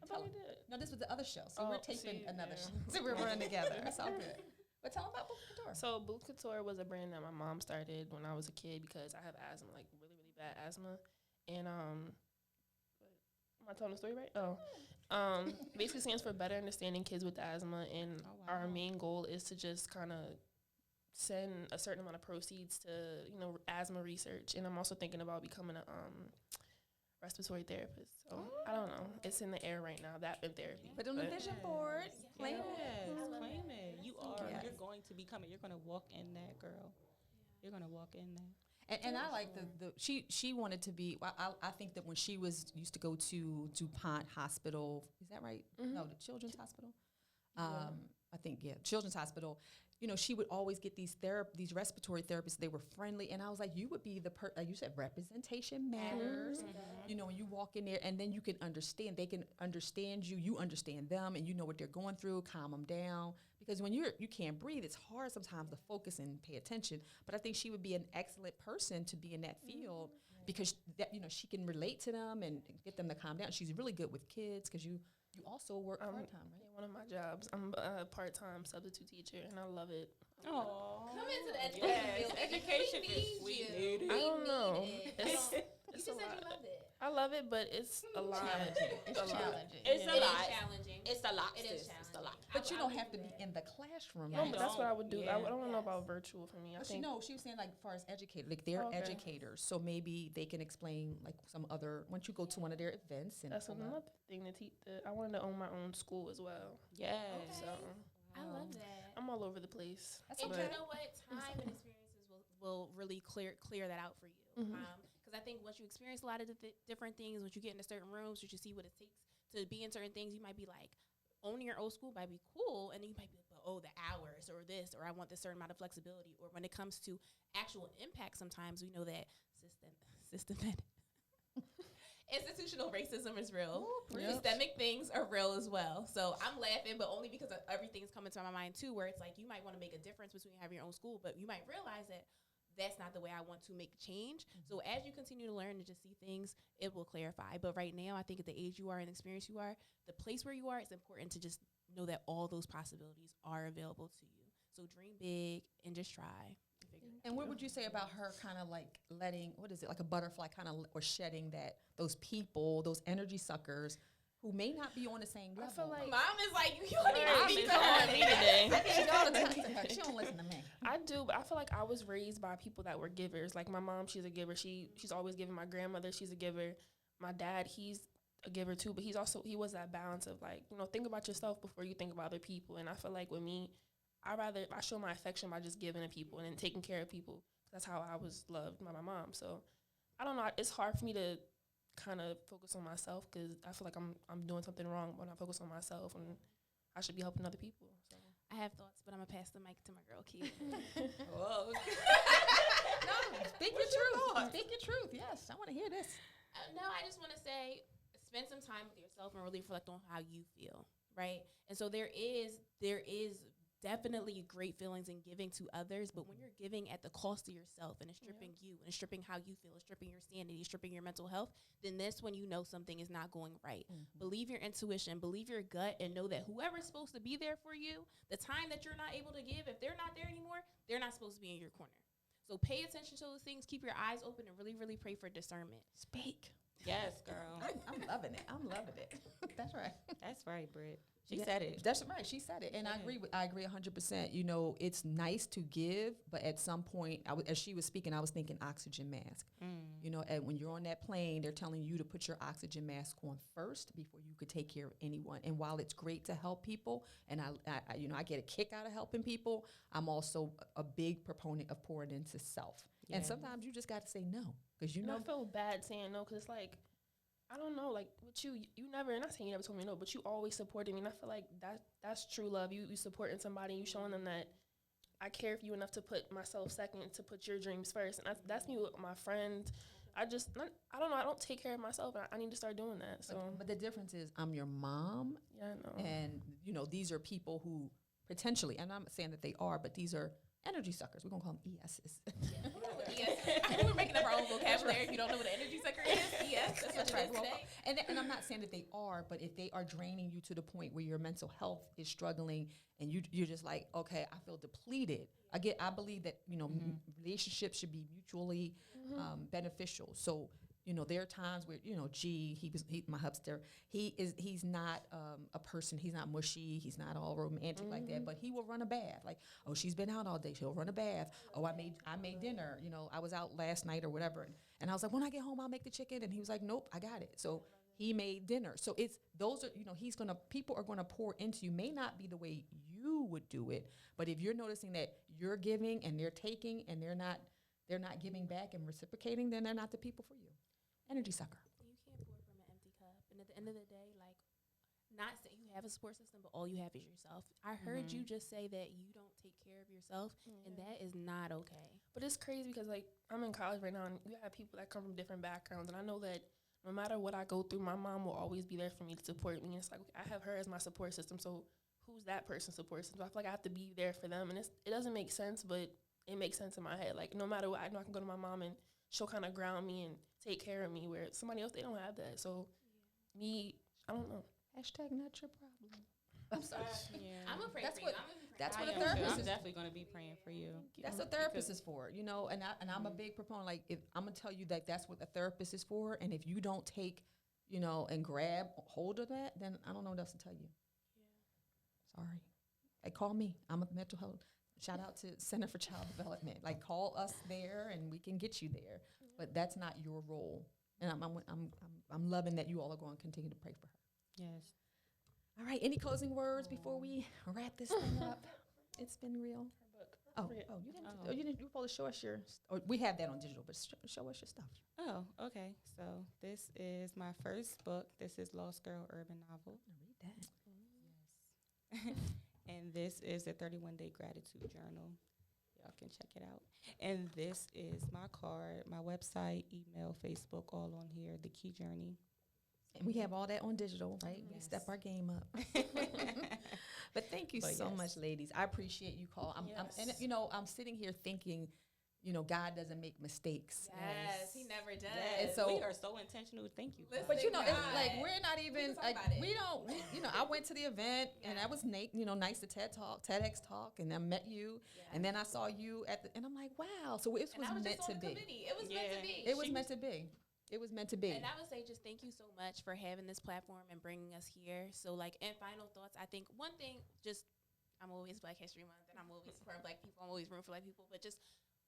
I thought we did. no, this was the other show. So Oh, we're taping see, another yeah. show. So we're running together. It's all good. But tell them about Buka Couture. So Buka Couture was a brand that my mom started when I was a kid because I have asthma, like really, really bad asthma. And am I telling the story right? Oh. Basically stands for Better Understanding Kids with Asthma, and our main goal is to just kind of send a certain amount of proceeds to asthma research. And I'm also thinking about becoming a respiratory therapist. So I don't know. It's in the air right now. That and therapy. Put on the but- vision board. Claim it. Yes, claim it. You are. Yes. You're going to become it. You're going to walk in that, girl. You're going to walk in there. And I like the she wanted to be. I think that when she used to go to DuPont Hospital, is that right? No, the Children's Hospital. I think Children's Hospital. She would always get these respiratory therapists. They were friendly, and I was like, you would be the like you said, representation matters. When you walk in there, and then you can understand. They can understand you. You understand them, and you know what they're going through. Calm them down. Because when you can't breathe, it's hard sometimes to focus and pay attention. But I think she would be an excellent person to be in that field because she can relate to them and get them to calm down. She's really good with kids because you also work part time, right? Yeah, one of my jobs. I'm a part-time substitute teacher, and I love it. Oh, Come into the education field. Education We is need sweet, you. dude. I don't know. It. You just said you loved it. I love it, but it's a lot. It's challenging. It's It a is lot. challenging. It's a lot. It is sis. It's a lot. challenging. But you I don't would have to do be that. in the classroom. Yeah, No, right? but that's what I would do. Yeah. I don't know about virtual for me. I But think she was saying like as far as educator, like they're Okay. educators, so maybe they can explain like some other. Once you go to one of their events and that's all that. another thing to teach. I wanted to own my own school as well. Yes. So I love that. I'm all over the place. That's And but you know what? Time and experiences will really clear that out for you. Mhm. Because I think once you experience a lot of different things, once you get into certain rooms, once you see what it takes to be in certain things, you might be like, owning your old school might be cool, and then you might be like, oh, the hours or this, or I want this certain amount of flexibility. Or when it comes to actual impact, sometimes we know that systematic. Institutional racism is real. Systemic things are real as well. So I'm laughing, but only because everything's coming to my mind too, where it's like you might want to make a difference between having your own school, but you might realize that that's not the way I want to make change. So as you continue to learn and just see things, it will clarify. But right now, I think at the age you are and the experience you are, the place where you are, it's important to just know that all those possibilities are available to you. So dream big and just try. And what would you say about her kind of like letting, what is it, like a butterfly kind of, or shedding that, those people, those energy suckers who may not be on the same level? I feel like Mom is like, you don't Mom even speak is to her. on me today. She don't listen to me. I do, but I feel like I was raised by people that were givers. Like my mom, she's a giver. She's always giving. My grandmother, she's a giver. My dad, he's a giver too, but he was that balance of like, think about yourself before you think about other people. And I feel like with me, I show my affection by just giving to people and then taking care of people. That's how I was loved by my mom. So I don't know. It's hard for me to kind of focus on myself because I feel like I'm doing something wrong when I focus on myself, and I should be helping other people. So. I have thoughts, but I'm going to pass the mic to my girl, Keith. Whoa. No, speak your truth. Speak your truth. Yes, I want to hear this. No, I just want to say, spend some time with yourself and really reflect on how you feel, right? And so there is definitely great feelings in giving to others, but when you're giving at the cost of yourself and it's stripping you and it's stripping how you feel, it's stripping your sanity, stripping your mental health, then that's when you know something is not going right. Believe your intuition, believe your gut, and know that whoever's supposed to be there for you, the time that you're not able to give, if they're not there anymore, they're not supposed to be in your corner. So pay attention to those things, keep your eyes open, and really, really pray for discernment. Speak. Yes, girl. I'm loving it. I'm loving it. That's right. That's right, Britt. She said it. That's right. She said it, and I agree 100%. It's nice to give, but at some point, as she was speaking, I was thinking oxygen mask. And when you're on that plane, they're telling you to put your oxygen mask on first before you could take care of anyone. And while it's great to help people, and I get a kick out of helping people, I'm also a big proponent of pouring into self. Yeah. And sometimes you just got to say no because I feel bad saying no because it's like, I don't know, like with you never, not saying you never told me no, but you always supported me. And I feel like that's true love. You supporting somebody, you showing them that I care for you enough to put myself second, to put your dreams first. And that's me with my friends. I don't know, I don't take care of myself, and I need to start doing that. So, but the difference is I'm your mom. Yeah, I know. And, these are people who potentially, and I'm not saying that they are, but these are energy suckers. We're going to call them ESs. Yes. We're making up our own vocabulary. If you don't know what an energy sucker is, yes, that's what it is today. And I'm not saying that they are, but if they are draining you to the point where your mental health is struggling and you're just like, okay, I feel depleted. I believe that, relationships should be mutually beneficial. So, there are times where, my hubster, he's not a person, he's not mushy, he's not all romantic like that, but he will run a bath. Like, oh, she's been out all day, she'll run a bath. Oh, I made dinner, I was out last night or whatever. And I was like, when I get home, I'll make the chicken. And he was like, nope, I got it. So he made dinner. So people are going to pour into you. May not be the way you would do it, but if you're noticing that you're giving and they're taking and they're not giving back and reciprocating, then they're not the people for you. Energy sucker. You can't pour from an empty cup. And at the end of the day, like, not saying you have a support system, but all you have is yourself. I heard you just say that you don't take care of yourself, and that is not okay. But it's crazy because, like, I'm in college right now, and you have people that come from different backgrounds, and I know that no matter what I go through, my mom will always be there for me to support me. And it's like, I have her as my support system, so who's that person's support system? So I feel like I have to be there for them, and it doesn't make sense, but it makes sense in my head. Like, no matter what, I know I can go to my mom, and she'll kind of ground me and take care of me, where somebody else, they don't have that. So me, I don't know. Hashtag not your problem. I'm sorry. I'm gonna pray That's for what- you. I'm gonna be praying that's for what you. a therapist I'm is. definitely going to be praying for you. That's what therapist is for, you know. And I'm a big proponent. Like, if I'm gonna tell you that that's what a therapist is for, and if you don't take, you know, and grab hold of that, then I don't know what else to tell you. Sorry. Hey, call me. I'm a mental health. Shout out to Center for Child Development. Like, call us there, and we can get you there. But that's not your role. And I'm loving that you all are going to continue to pray for her. Yes. All right. Any closing words before we wrap this thing up? It's been real. Oh, you didn't. Oh. Oh, you didn't. You supposed to show us your. Or we have that on digital, but show us your stuff. Oh, okay. So this is my first book. This is Lost Girl Urban Novel. Read that. And this is the 31-day gratitude journal. Y'all can check it out. And this is my card, my website, email, Facebook, all on here, The Key Journey. And we have all that on digital, right? We Yes. step our game up. But thank you But so yes. much, ladies. I appreciate you call. And you know, I'm sitting here thinking, you know, God doesn't make mistakes. Yes, he never does. And so- we are so intentional. Thank you. Listen, But you know, it's God. like we're not even talk like about it. we don't. You know, I went to the event and that was nice to TEDx talk, and I met you, and then I saw you and I'm like, wow. So it And was I was meant just to on the be. committee. It was meant to be. It was meant to be. It was meant to be. And I would say just thank you so much for having this platform and bringing us here. So, like, in final thoughts, I think one thing, just, I'm always Black History Month, and I'm always for Black people. I'm always rooting for Black people. But just,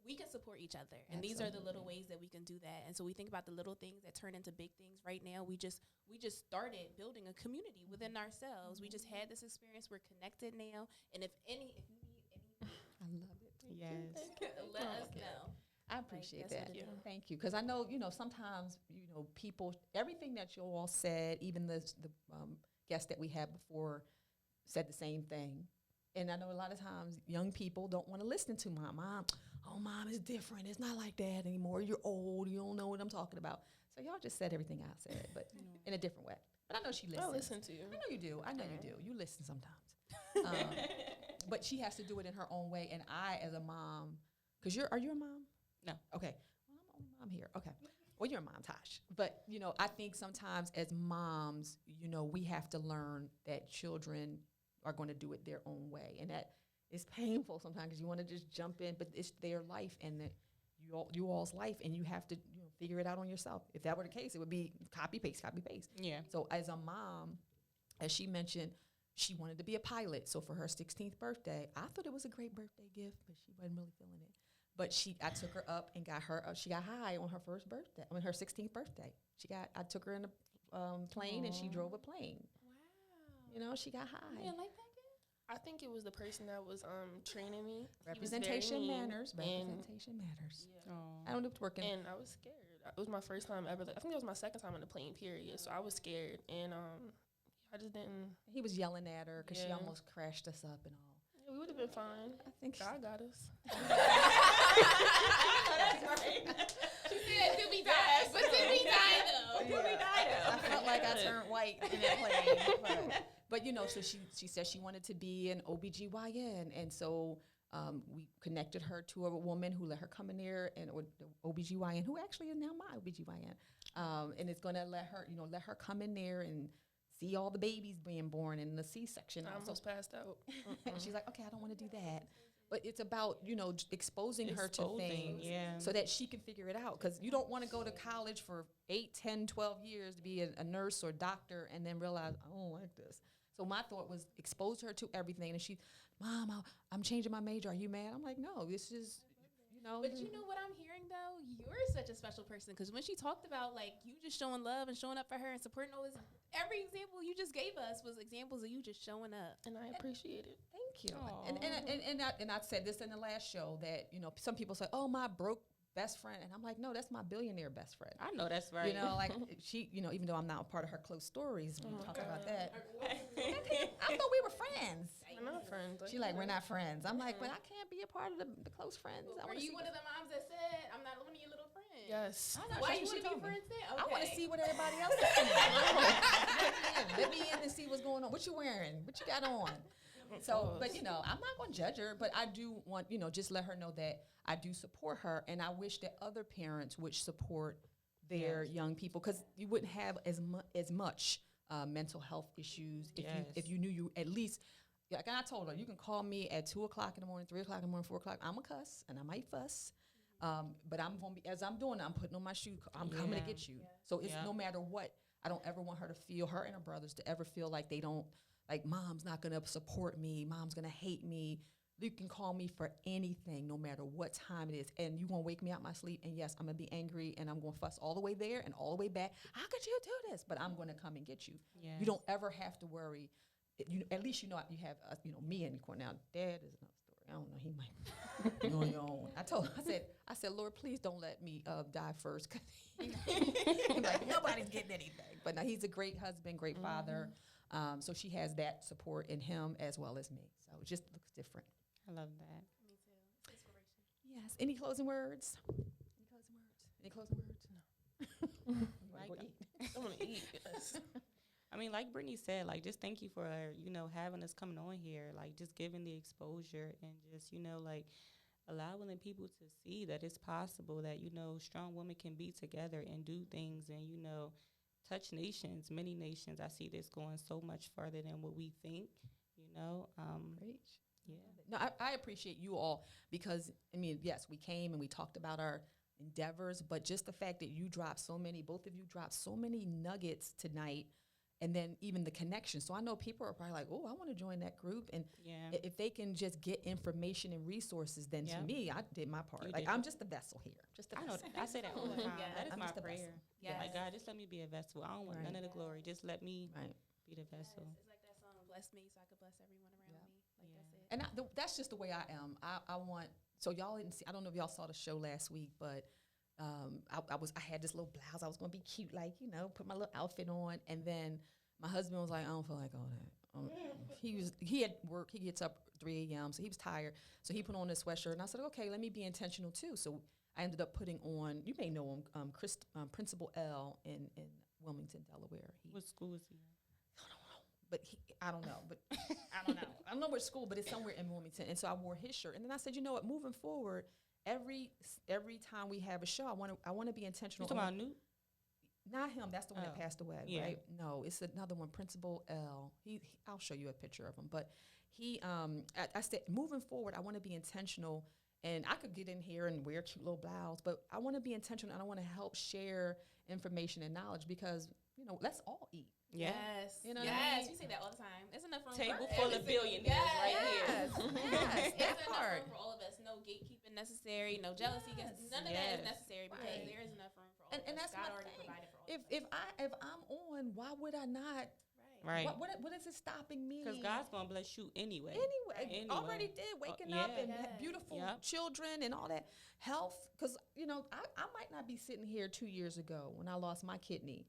we can support each other. And these are the little ways that we can do that. And so we think about the little things that turn into big things. Right now, we just started building a community within ourselves. We just had this experience. We're connected now. And if you need anything, I love it. Yes. let us know. I appreciate that's that. what it is. Thank you. Because I know, you know, sometimes, you know, people, everything that you all said, even the guests that we had before said the same thing. And I know a lot of times young people don't want to listen to my mom. Oh, mom, it's different. It's not like that anymore. You're old. You don't know what I'm talking about. So y'all just said everything I said, but in a different way. But I know she listens. I listen to you. I know you do. I know you do. You listen sometimes. But she has to do it in her own way. And I, as a mom, because are you a mom? No. Okay. Well, I'm a mom here. Okay. Well, you're a mom, Tosh. But, you know, I think sometimes as moms, you know, we have to learn that children are going to do it their own way. And that is painful sometimes because you want to just jump in, but it's their life and you all's life, and you have to figure it out on yourself. If that were the case, it would be copy, paste, copy, paste. Yeah. So as a mom, as she mentioned, she wanted to be a pilot. So for her 16th birthday, I thought it was a great birthday gift, but she wasn't really feeling it. But I took her up and got her. She got high on her first birthday. I mean, her 16th birthday. I took her in a plane, and she drove a plane. Wow. You know, she got high. You didn't like that gift? I think it was the person that was training me. He was very Representation mean, matters. and- Representation matters. Yeah. I don't know if it's working. And I was scared. It was my first time ever. I think it was my second time on the plane, period. So I was scared, and I just didn't. He was yelling at her because she Yeah. almost crashed us up and all. Yeah, we would have been fine. I think God got us. She said, did we die? But did we die, though? Did we die, though? I felt like I turned white in that plane. But you know, so she said she wanted to be an OBGYN. And so we connected her to a woman who let her come in there, and or the OBGYN, who actually is now my OBGYN. And it's going to let her come in there and see all the babies being born in the C-section. I almost passed out. And she's like, okay, I don't want to do that. But it's about, exposing her to things yeah. so that she can figure it out. Because you don't want to go to college for 8, 10, 12 years to be a nurse or doctor and then realize, I don't like this. So my thought was expose her to everything. And she, Mom, I'm changing my major. Are you mad? I'm like, no, this is, But you know what I'm hearing, though? You're such a special person. Because when she talked about, like, you just showing love and showing up for her and supporting all this, every example you just gave us was examples of you just showing up. And I appreciate it. Thank you. And I said this in the last show that, some people say, oh, my broke best friend. And I'm like, no, that's my billionaire best friend. I know that's right. Like she, even though I'm not a part of her close stories, we talk about that. I thought we were friends. We're not friends. She like, we're not friends. I'm like, but I can't be a part of the close friends. Were you one of the moms that said, I'm not one of your little friends? Yes. I know, Why that's you what want to she be told me. friends then? I want to Okay. see what everybody else is saying. Let me in and see what's going on. What you wearing? What you got on? So, but I'm not going to judge her, but I do want, just let her know that I do support her, and I wish that other parents would support their young people, because you wouldn't have as much mental health issues. Yes. If you knew you at least, like I told her, you can call me at 2 o'clock in the morning, 3 o'clock in the morning, 4 o'clock. I'm a cuss and I might fuss. But I'm going to be, as I'm doing it, I'm putting on my shoe. I'm coming to get you. So it's no matter what. I don't ever want her to feel, her and her brothers to ever feel like they don't, like mom's not going to support me. Mom's going to hate me. You can call me for anything, no matter what time it is. And you're going to wake me out my sleep. And yes, I'm going to be angry and I'm going to fuss all the way there and all the way back. How could you do this? But I'm going to come and get you. Yes. You don't ever have to worry. At least you know me and Courtney. Now, Dad is another story. I don't know. He might be on your own. I said, Lord, please don't let me die first. Cause he's like, nobody's getting anything. But now he's a great husband, great father. So she has that support in him as well as me. So it just looks different. I love that. Me too. Inspiration. Yes. Any closing words? Any closing words? No. I want to eat. Yes. I mean, like Brittany said, like, just thank you for, having us coming on here, like, just giving the exposure and just, like, allowing the people to see that it's possible that, strong women can be together and do things and, touch nations, many nations. I see this going so much further than what we think, Great. Yeah. No, I appreciate you all because, yes, we came and we talked about our endeavors, but just the fact that both of you dropped so many nuggets tonight, and then even the connection. So I know people are probably like, oh, I want to join that group. And if they can just get information and resources, then to me, I did my part. I'm just a vessel here. Just a vessel. I say that all the time. That is I'm my just a prayer. vessel. Yes. Like, God, just let me be a vessel. I don't want none of the glory. Just let me be the vessel. It's like that song, "Bless me, so I could bless everyone around me." Like that's it. And that's just the way I am. I want, so y'all didn't see, I don't know if y'all saw the show last week, but I had this little blouse. I was going to be cute, put my little outfit on. And then my husband was like, I don't feel like all that. He had work. He gets up 3 a.m., so he was tired. So he put on this sweatshirt. And I said, okay, let me be intentional too. So I ended up putting on, you may know him, Principal L in Wilmington, Delaware. What school is he in? I don't know. I don't know which school, but it's somewhere in Wilmington. And so I wore his shirt. And then I said, you know what, moving forward, every time we have a show, I want to be intentional. You talking about Newt? Not him. That's the one that passed away, Yeah. right? No, it's another one, Principal L. I'll show you a picture of him. But I said, moving forward, I want to be intentional. And I could get in here and wear a cute little blouse, but I want to be intentional and I want to help share information and knowledge because, let's all eat. Yeah. Yes. You know what yes. I mean? You say that all the time. There's enough room Table for full of billionaires right here. Yes, There's that enough part. room for all of us. No gatekeeping necessary. No jealousy. None of that is necessary because Right. there is enough room for all of And us. that's God my already thing. provided for all of us. If I'm on, why would I not? Right. Right. What is it stopping me? Because God's going to bless you anyway. Anyway, already did waking up and beautiful children and all that health. Because I might not be sitting here 2 years ago when I lost my kidney.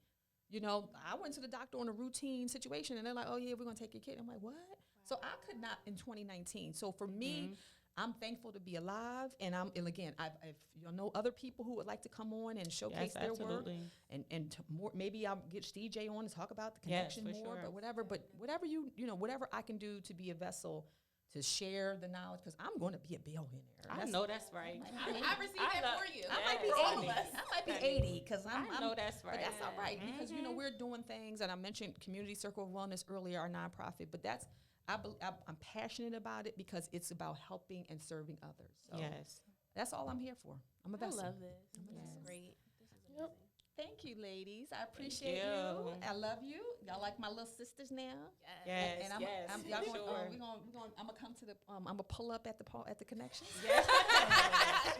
I went to the doctor on a routine situation, and they're like, "Oh yeah, we're gonna take your kidney." I'm like, "What?" Wow. So I could not in 2019. So for me, I'm thankful to be alive, and again, if other people who would like to come on and showcase their work, and more, maybe I'll get CJ on to talk about the connection more, sure. but whatever whatever I can do to be a vessel to share the knowledge, because I'm going to be a billionaire. I know that's right. I received that for you. I might be For all of 80. us. I might be 80 because I know that's right. But that's all right because we're doing things, and I mentioned Community Circle of Wellness earlier, our nonprofit. But I'm passionate about it because it's about helping and serving others. So Yes. that's all I'm here for. I'm a vessel. I love this. This is great. This is amazing. Thank you, ladies. I appreciate you. you. I love you. Y'all like my little sisters now. Yes. And I'm yes. gonna, sure. I'm gonna come to the. I'm gonna pull up at the connection. Yes.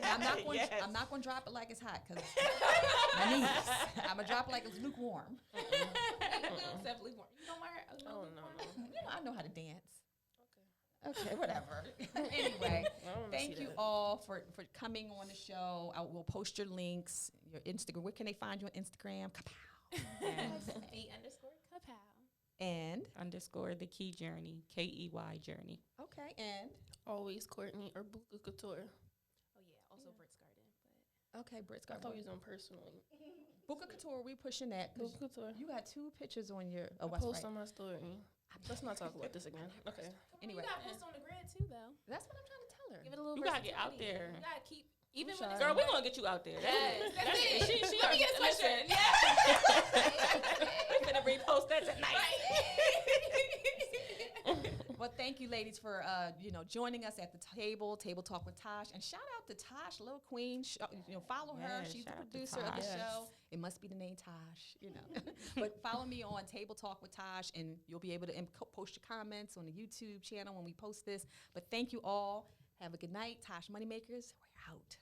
I'm not going. Yes. I'm not going to drop it like it's hot because my knees. I'm gonna drop it like it's lukewarm. We don't accept lukewarm. You don't want her. Oh no. I know how to dance. Okay. Okay, whatever. Anyway, I don't wanna thank see you that. all for coming on the show. I will post your links, your Instagram. Where can they find you on Instagram? Kapow. _Kapow. And _ the key journey, KEY journey. okay, and Always Courtney or Buka Couture. Oh yeah. Also Britt's Garden. But okay, Britt's I got thought you was on personally. Buka Couture. We pushing that. 'Cause Buka Couture. you got 2 pictures on your. Oh, I that's post right. on my story. Let's not talk about this again. Okay. Anyway, you gotta post on the grid too, though. that's what I'm trying to tell her. Give it a little. You gotta get out versatility. there. You gotta keep Even I'm when it's shy. Girl, we're gonna get you out there. Yes, that's it. She Let me get a listen, sweatshirt. we're gonna repost that tonight. Well, thank you, ladies, for joining us at the table talk with Tosh, and shout out to Tosh, Little Queen. Follow her; Yes, she's the shout out to producer of the Tosh. show. It must be the name Tosh, But follow me on Table Talk with Tosh, and you'll be able to post your comments on the YouTube channel when we post this. But thank you all. Have a good night, Tosh Moneymakers. We're out.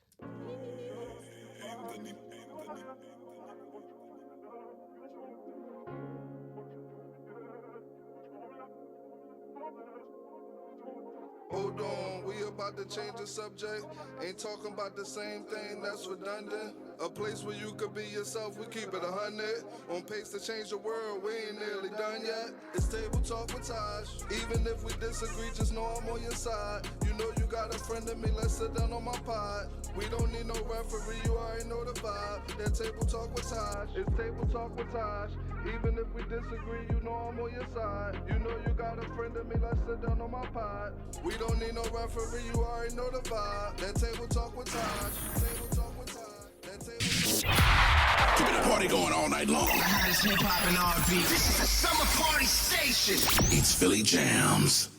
Hold on, we about to change the subject. Ain't talking about the same thing, that's redundant. A place where you could be yourself, we keep it 100. On pace to change the world, we ain't nearly done yet. It's Table Talk with Tosh. Even if we disagree, just know I'm on your side. You know you got a friend of me, let's sit down on my pod. We don't need no referee, you already know the vibe. That Table Talk with Tosh. It's Table Talk with Tosh. Even if we disagree, you know I'm on your side. You know you got a friend of me, let's sit down on my pod. We don't need no referee, you already know the vibe. That Table Talk with Tosh. Table Talk with Tosh. That Table Talk. Keeping the party going all night long. The hottest hip hop and R&B. This is a summer party station. It's Philly Jams.